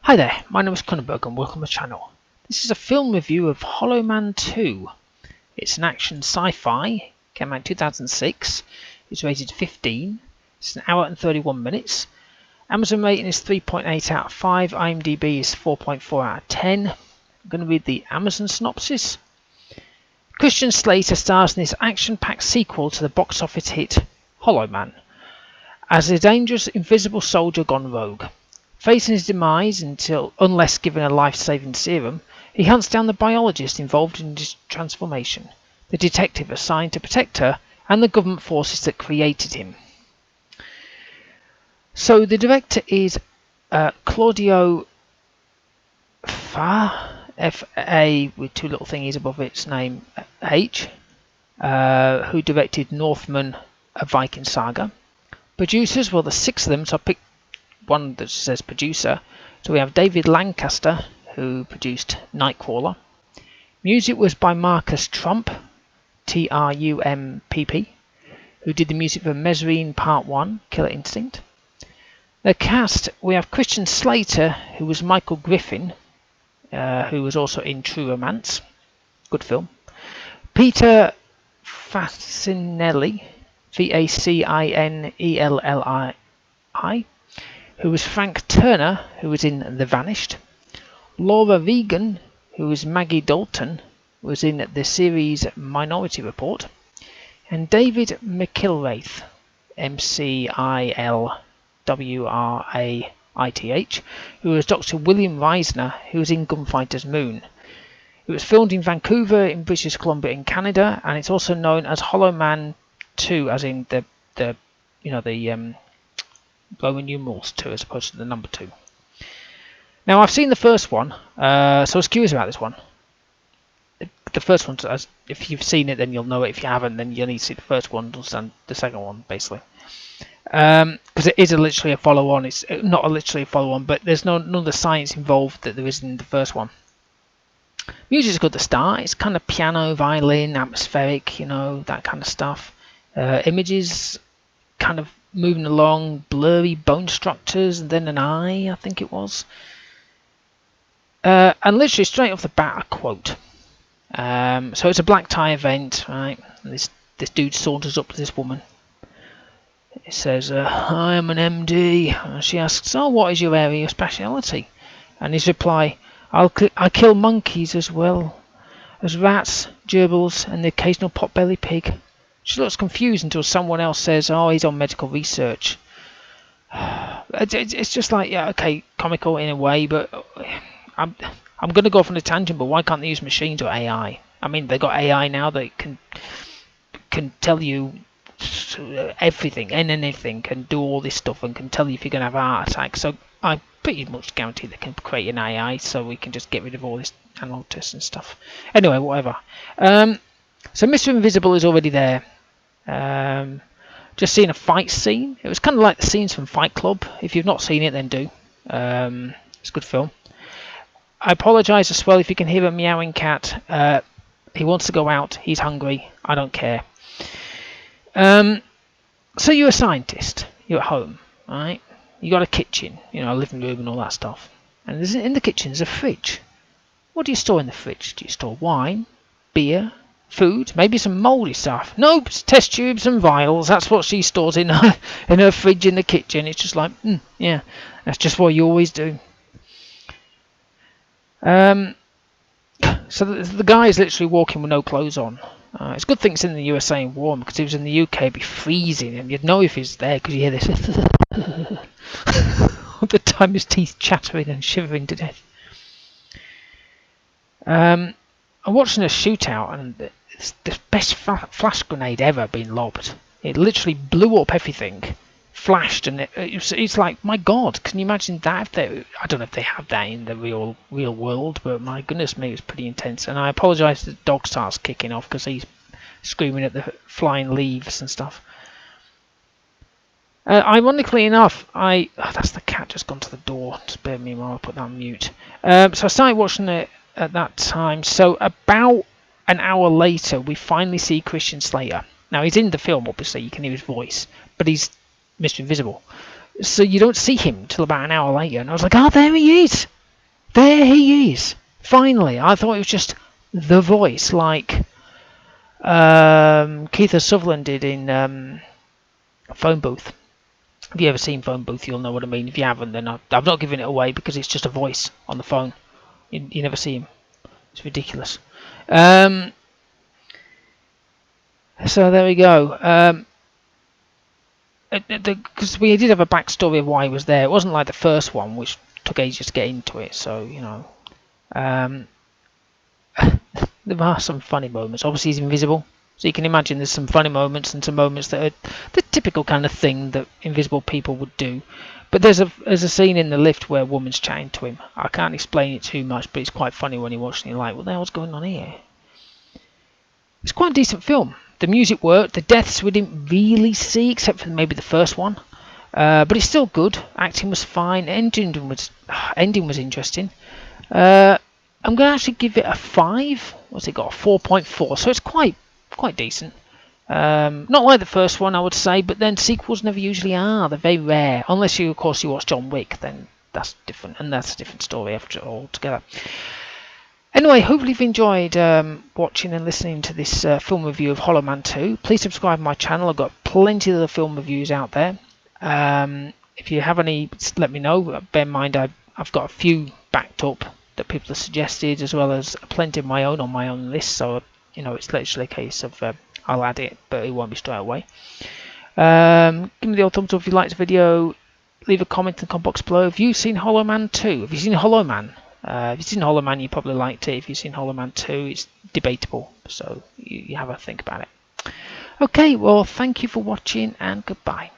Hi there, my name is Kronenberg and welcome to my channel. This is a film review of Hollow Man 2. It's an action sci-fi, came out in 2006, it's rated 15, it's an hour and 31 minutes. Amazon rating is 3.8 out of 5, IMDb is 4.4 out of 10. I'm going to read the Amazon synopsis. Christian Slater stars in this action-packed sequel to the box office hit Hollow Man as a dangerous invisible soldier gone rogue. Facing his demise unless given a life-saving serum, he hunts down the biologist involved in his transformation, the detective assigned to protect her, and the government forces that created him. So the director is Claudio Fa, F-A with two little thingies above its name, H, who directed Northman, A Viking Saga. Producers, well, there's 6 of them, so I picked one that says producer. So we have David Lancaster, who produced Nightcrawler. Music was by Marcus Trump, T-R-U-M-P-P, who did the music for Mezzarine Part 1, Killer Instinct. The cast, we have Christian Slater, who was Michael Griffin, who was also in True Romance, good film. Peter Facinelli, V-A-C-I-N-E-L-L-I, who was Frank Turner, who was in The Vanished. Laura Regan, who was Maggie Dalton, was in the series Minority Report. And David McIlwraith, M-C-I-L-W-R-A-I-T-H, who was Dr. William Reisner, who was in Gunfighter's Moon. It was filmed in Vancouver in British Columbia in Canada, and it's also known as Hollow Man 2, as in the Roman numerals 2 as opposed to the number 2. Now I've seen the first one, so I was curious about this one. The first one, if you've seen it then you'll know it. If you haven't, then you'll need to see the first one to understand the second one, basically. Because it is literally a follow-on. It's not literally a follow-on, but there's none of the science involved that there is in the first one. Music's good to start. It's kind of piano, violin, atmospheric, that kind of stuff. Images kind of moving along, blurry bone structures, and then an eye, I think it was. And literally straight off the bat, a quote. So it's a black tie event, right? And this dude saunters up to this woman. He says, I am an MD. And she asks, oh, what is your area of speciality? And his reply, I kill monkeys as well as rats, gerbils, and the occasional potbelly pig. She looks confused until someone else says, oh, he's on medical research. It's just like, yeah, okay, comical in a way, but I'm going to go off on a tangent, but why can't they use machines or AI? I mean, they've got AI now that can tell you everything and anything, can do all this stuff, and can tell you if you're going to have a heart attack. So I pretty much guarantee they can create an AI so we can just get rid of all this analog tests and stuff. Anyway, whatever. So Mr. Invisible is already there. Just seeing a fight scene. It was kind of like the scenes from Fight Club. If you've not seen it, then do. It's a good film. I apologise as well if you can hear a meowing cat. He wants to go out. He's hungry. I don't care. So you're a scientist. You're at home, right? You got a kitchen, a living room and all that stuff. And in the kitchen there's a fridge. What do you store in the fridge? Do you store wine, beer, food, maybe some mouldy stuff? Nope, it's test tubes and vials. That's what she stores in her fridge in the kitchen. It's just like, yeah, that's just what you always do. So the guy is literally walking with no clothes on. It's a good thing it's in the USA and warm, because if it was in the UK it'd be freezing, and you'd know if he's there because you hear this all the time, his teeth chattering and shivering to death. I'm watching a shootout, and it's the best flash grenade ever being lobbed. It literally blew up everything, flashed, and it's like, my God, can you imagine that? I don't know if they have that in the real world, but my goodness me, it was pretty intense. And I apologise if the dog starts kicking off because he's screaming at the flying leaves and stuff. Ironically enough, that's the cat just gone to the door. Just bear with me while I put that on mute. So I started watching it at that time. So about an hour later, we finally see Christian Slater. Now he's in the film, obviously, you can hear his voice, but he's Mr. Invisible. So you don't see him till about an hour later, and I was like, oh, there he is! There he is! Finally! I thought it was just the voice, like Keith Sutherland did in Phone Booth. If you ever seen Phone Booth, you'll know what I mean. If you haven't, then I'm not giving it away because it's just a voice on the phone. You never see him. It's ridiculous. So there we go. Because we did have a backstory of why he was there. It wasn't like the first one, which took ages to get into it. So you know, there are some funny moments. Obviously, he's invisible, so you can imagine there's some funny moments and some moments that are the typical kind of thing that invisible people would do. But there's a scene in the lift where a woman's chatting to him. I can't explain it too much, but it's quite funny when you watch it and you're like, what the hell's going on here? It's quite a decent film. The music worked. The deaths we didn't really see, except for maybe the first one. But it's still good. Acting was fine. Ending was interesting. I'm going to actually give it a 5. What's it got? A 4.4. So it's quite decent. Not like the first one, I would say, but then sequels never usually are. They're very rare. Unless you, of course, you watch John Wick, then that's different. And that's a different story after altogether. Anyway, hopefully you've enjoyed watching and listening to this film review of Hollow Man 2. Please subscribe to my channel. I've got plenty of other film reviews out there. If you have any, let me know. Bear in mind I've got a few backed up that people have suggested, as well as plenty of my own on my own list. So, you know, it's literally a case of I'll add it, but it won't be straight away. Give me the old thumbs up if you liked the video. Leave a comment in the comment box below. Have you seen Hollow Man 2? Have you seen Hollow Man? If you've seen Hollow Man, you probably liked it. If you've seen Hollow Man 2, it's debatable. So you have a think about it. Okay, well, thank you for watching and goodbye.